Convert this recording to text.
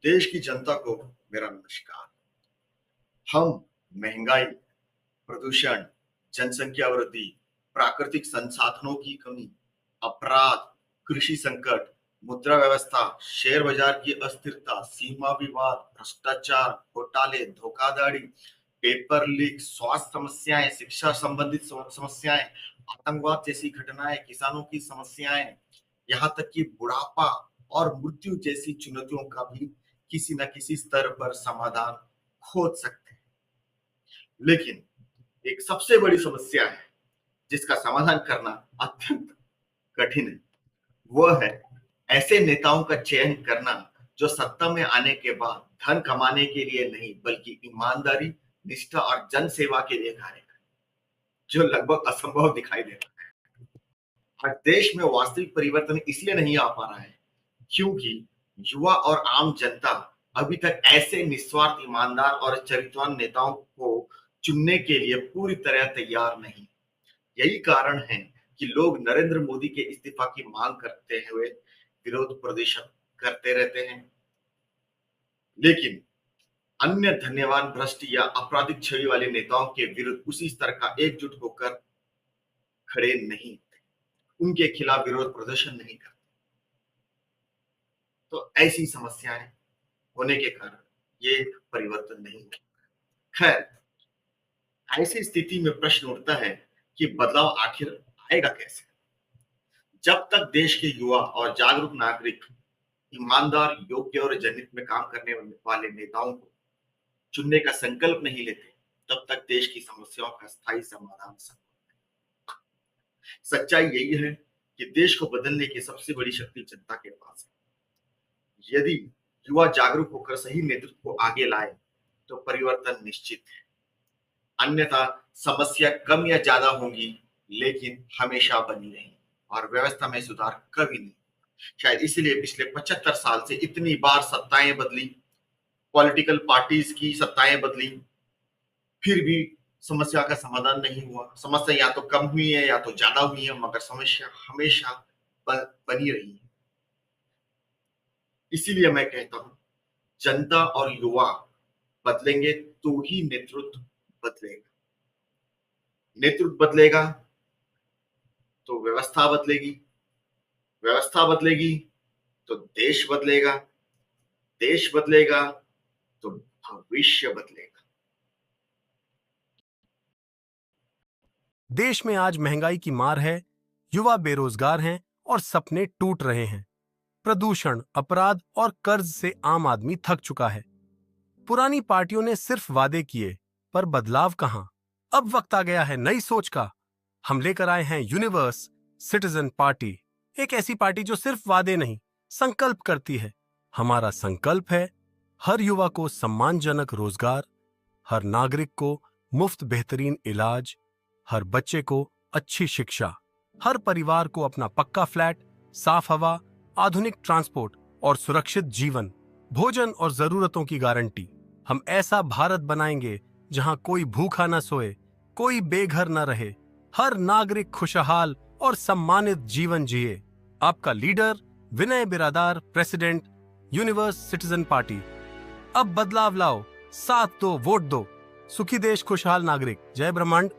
देश की जनता को मेरा नमस्कार। हम महंगाई, प्रदूषण, जनसंख्या वृद्धि, प्राकृतिक संसाधनों की कमी, अपराध, कृषि संकट, मुद्रा व्यवस्था, शेयर बाजार की अस्थिरता, सीमा विवाद, भ्रष्टाचार, घोटाले, धोखाधड़ी, पेपर लीक, स्वास्थ्य समस्याएं, शिक्षा संबंधित समस्याएं, आतंकवाद जैसी घटनाएं, किसानों की समस्याएं, यहाँ तक कि बुढ़ापा और मृत्यु जैसी चुनौतियों का भी किसी न किसी स्तर पर समाधान खोज सकते हैं। लेकिन एक सबसे बड़ी समस्या है जिसका समाधान करना अत्यंत कठिन है। वह है ऐसे नेताओं का चयन करना जो सत्ता में आने के बाद धन कमाने के लिए नहीं बल्कि ईमानदारी, निष्ठा और जन सेवा के लिए कार्य करें, जो लगभग असंभव दिखाई देता है। आज देश में वास्तविक परिवर्तन इसलिए नहीं आ पा रहा है क्योंकि युवा और आम जनता अभी तक ऐसे निस्वार्थ, ईमानदार और चरित्रवान नेताओं को चुनने के लिए पूरी तरह तैयार नहीं। यही कारण है कि लोग नरेंद्र मोदी के इस्तीफा की मांग करते हुए विरोध प्रदर्शन करते रहते हैं, लेकिन अन्य धन्यवान, भ्रष्ट या आपराधिक छवि वाले नेताओं के विरुद्ध उसी स्तर का एकजुट होकर खड़े नहीं, उनके खिलाफ विरोध प्रदर्शन नहीं करते। तो ऐसी समस्याएं होने के कारण ये परिवर्तन नहीं हुआ। खैर, ऐसी स्थिति में प्रश्न उठता है कि बदलाव आखिर आएगा कैसे? जब तक देश के युवा और जागरूक नागरिक ईमानदार, योग्य और जनहित में काम करने वाले नेताओं को चुनने का संकल्प नहीं लेते, तब तक देश की समस्याओं का स्थायी समाधान संभव नहीं। सच्चाई यही है कि देश को बदलने की सबसे बड़ी शक्ति जनता के पास है। यदि युवा जागरूक होकर सही नेतृत्व को आगे लाए तो परिवर्तन निश्चित है, अन्यथा समस्या कम या ज्यादा होंगी लेकिन हमेशा बनी रहेंगी और व्यवस्था में सुधार कभी नहीं। शायद इसलिए पिछले 75 साल से इतनी बार सत्ताएं बदली, पॉलिटिकल पार्टीज की सत्ताएं बदली, फिर भी समस्या का समाधान नहीं हुआ। समस्या या तो कम हुई है या तो ज्यादा हुई है, मगर समस्या हमेशा बनी रही है। इसीलिए मैं कहता हूं, जनता और युवा बदलेंगे तो ही नेतृत्व बदलेगा। नेतृत्व बदलेगा तो व्यवस्था बदलेगी, व्यवस्था बदलेगी तो देश बदलेगा, देश बदलेगा तो भविष्य बदलेगा। देश में आज महंगाई की मार है, युवा बेरोजगार हैं और सपने टूट रहे हैं। प्रदूषण, अपराध और कर्ज से आम आदमी थक चुका है। पुरानी पार्टियों ने सिर्फ वादे किए, पर बदलाव कहां? अब वक्त आ गया है नई सोच का। हम लेकर आए हैं यूनिवर्स सिटीजन पार्टी, एक ऐसी पार्टी जो सिर्फ वादे नहीं, संकल्प करती है। हमारा संकल्प है हर युवा को सम्मानजनक रोजगार, हर नागरिक को मुफ्त बेहतरीन इलाज, हर बच्चे को अच्छी शिक्षा, हर परिवार को अपना पक्का फ्लैट, साफ हवा, आधुनिक ट्रांसपोर्ट और सुरक्षित जीवन, भोजन और जरूरतों की गारंटी। हम ऐसा भारत बनाएंगे जहां कोई भूखा न सोए, कोई बेघर न रहे, हर नागरिक खुशहाल और सम्मानित जीवन जिए। आपका leader Vinay Biradar, president, universe citizen party. अब बदलाव लाओ, साथ दो, वोट दो। सुखी देश, खुशहाल नागरिक। जय ब्रह्मांड।